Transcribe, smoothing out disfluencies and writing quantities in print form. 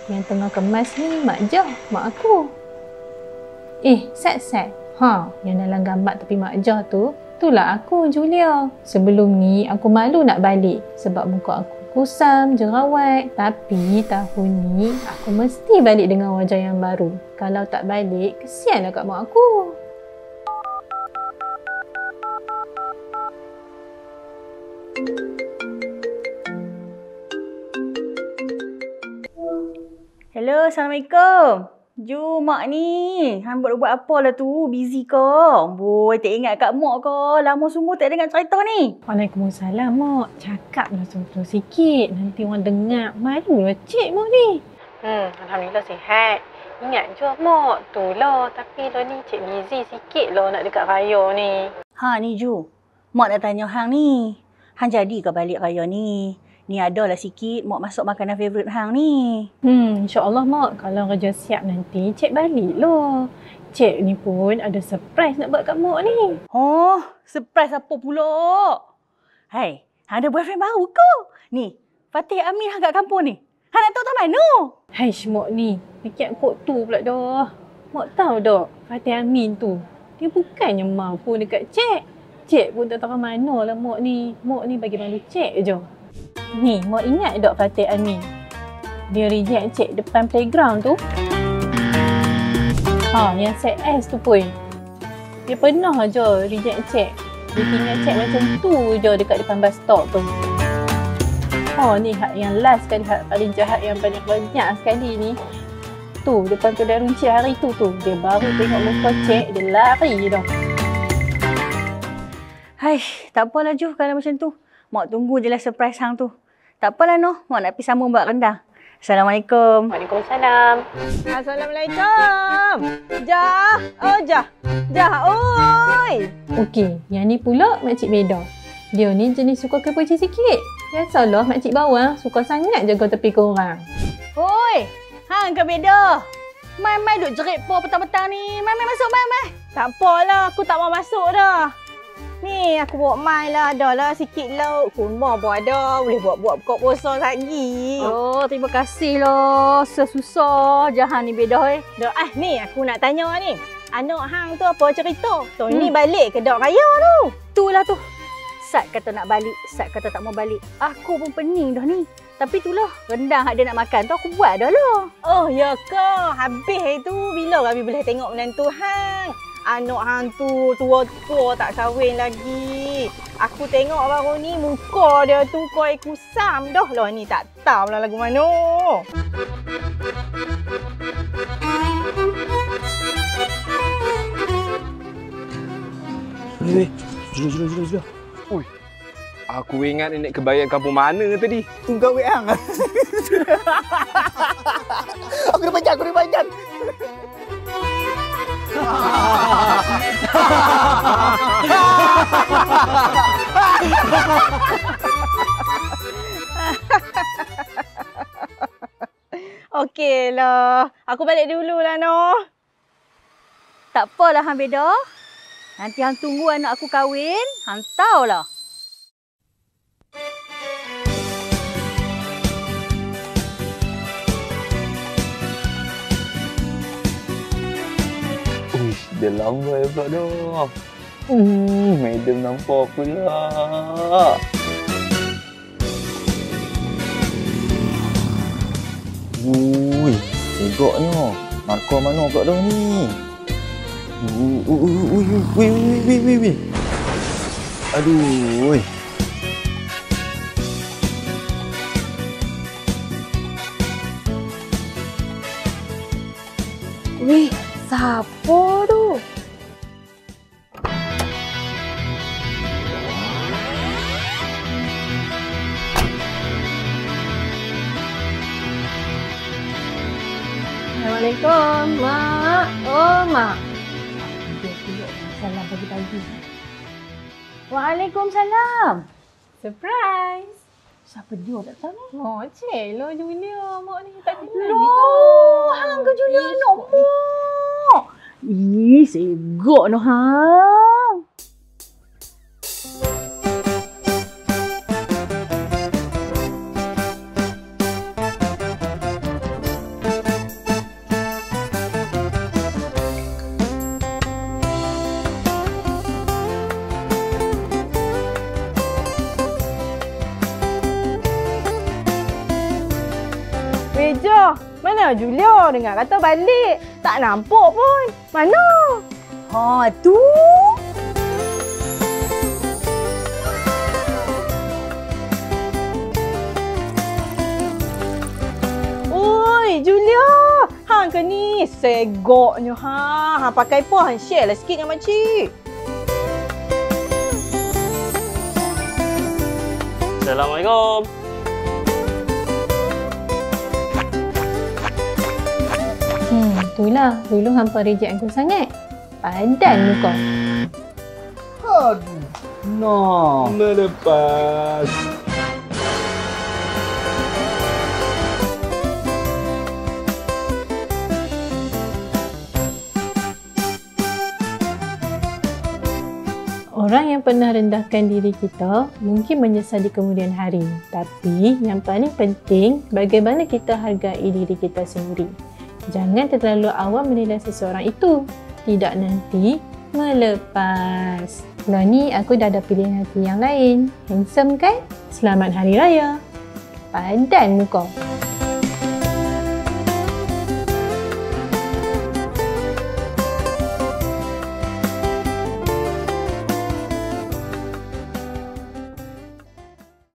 Yang tengah kemas ni Mak Jah, mak aku. Sat. Yang dalam gambar tepi Mak Jah tu, itulah aku, Julia. Sebelum ni aku malu nak balik sebab muka aku kusam, jerawat. Tapi tahun ni aku mesti balik dengan wajah yang baru. Kalau tak balik, kesianlah kat mak aku. Hello, Assalamualaikum. Ju, mak ni. Hang buat apa lah tu? Busy ke? Boy, tak ingat kat mak ke? Lama sungguh tak dengar cerita ni. Waalaikumsalam, mak. Cakaplah slow sikit. Nanti orang dengar. Malulah cik mak ni. Alhamdulillah sihat. Ingat je mak. Tu lah. Tapi lah ni cik busy sikit lah nak dekat raya ni. Ni Ju. Mak nak tanya hang ni. Hang jadi ke balik raya ni? Ni adalah sikit mak masuk makanan favourite hang ni. InsyaAllah mak. Kalau kerja siap nanti, cik balik lah. Cik ni pun ada surprise nak buat kat mak ni. Oh, surprise apa pula? Hai, hang ada boyfriend baru ke? Ni, Fatih Amin hang kat kampung ni. Hang nak tahu tak mana? Hai, mak ni. Fikir kok tu pula dah. Mak tahu tak, Fatih Amin tu. Dia bukannya mampu dekat cik. Cik pun tak tahu mana lah mak ni. Mak ni bagi malu cik je. Ni, mak ingat tak Fatih Amin? Dia reject cik depan playground tu. Yang set S tu pun. Dia pernah je reject cik. Dia tinggal cik macam tu je dekat depan bus stop tu. Ni hak yang last sekali, hak paling jahat yang banyak sekali ni. Tu, depan kedai runcit hari tu. Dia baru tengok muka cik, dia lari dah. Hai, tak apalah Ju kalau macam tu. Mak tunggu je lah surprise hang tu. Tak apalah Noh, mak nak pergi sambung buat rendang. Assalamualaikum. Waalaikumsalam. Assalamualaikum. Jah. Jah, oi. Okey, yang ni pula makcik Beda. Dia ni jenis suka kepoci sikit. Biasalah makcik bawang suka sangat jaga tepi korang. Oi, hang ke Beda? Mai duk jerit po petang-petang ni. Mai masuk, mai. Tak apalah, aku tak mau masuk dah. Ni aku bawa mai lah, ada lah sikit lauk. Kurma pun ada, boleh buat-buat buka puasa lagi. Oh, terima kasih lah. Susah jahan ni Beda Dah, ni aku nak tanya ni. Anak hang tu apa cerita? Tahun ni balik ke dak raya tu? Itulah tu. Sat kata nak balik, Sat kata tak mau balik. Aku pun pening dah ni. Tapi itulah, rendang hak dia nak makan tu aku buat dah lah. Oh, ya ke? Habis tu bila kami boleh tengok menantu hang? Anak hang tu tua-tua tak kahwin lagi. Aku tengok baru ni muka dia tu koi kusam dah lah ni. Tak tahu lah lagu mana. Julia. Ui. Aku ingat nenek kebaya kampung mana tadi? Tunggu wek hang. Aku dah panjat. Okeylah. Aku balik dulu lah, Noh. Tak apalah hang Beda. Nanti hang tunggu anak aku kahwin, hang tahulah. Dah lama pula dah. Madam nampak pula. Ui, tegaknya. Markah mana kat dah ni? Ui. Aduh. Weh, siapa tu? Assalamualaikum, Mak. Oh, Mak. Salam pagi-pagi. Waalaikumsalam. Surprise. Siapa dia tak tahu ni? Oh, cik lah Julia. Mak ni tak kenal. Loh, hang ke Julia anak mak? Segak noh hang. Mana Julia? Dengar kata balik. Tak nampak pun. Mana? Ha, tu. Oi, Julia. Hang ke ni? Segoknya hang. Hang pakai apa? Hang share lah sikit dengan makcik. Assalamualaikum. Itulah. Dulu hampa reject aku sangat. Padan muka. Aduh. Nah. Melepas. Orang yang pernah rendahkan diri kita mungkin menyesal di kemudian hari. Tapi yang paling penting, bagaimana kita hargai diri kita sendiri. Jangan terlalu awam menilai seseorang itu. Tidak nanti melepas. Kalau ni aku dah ada pilihan hati yang lain. Handsome kan? Selamat Hari Raya. Padan muka.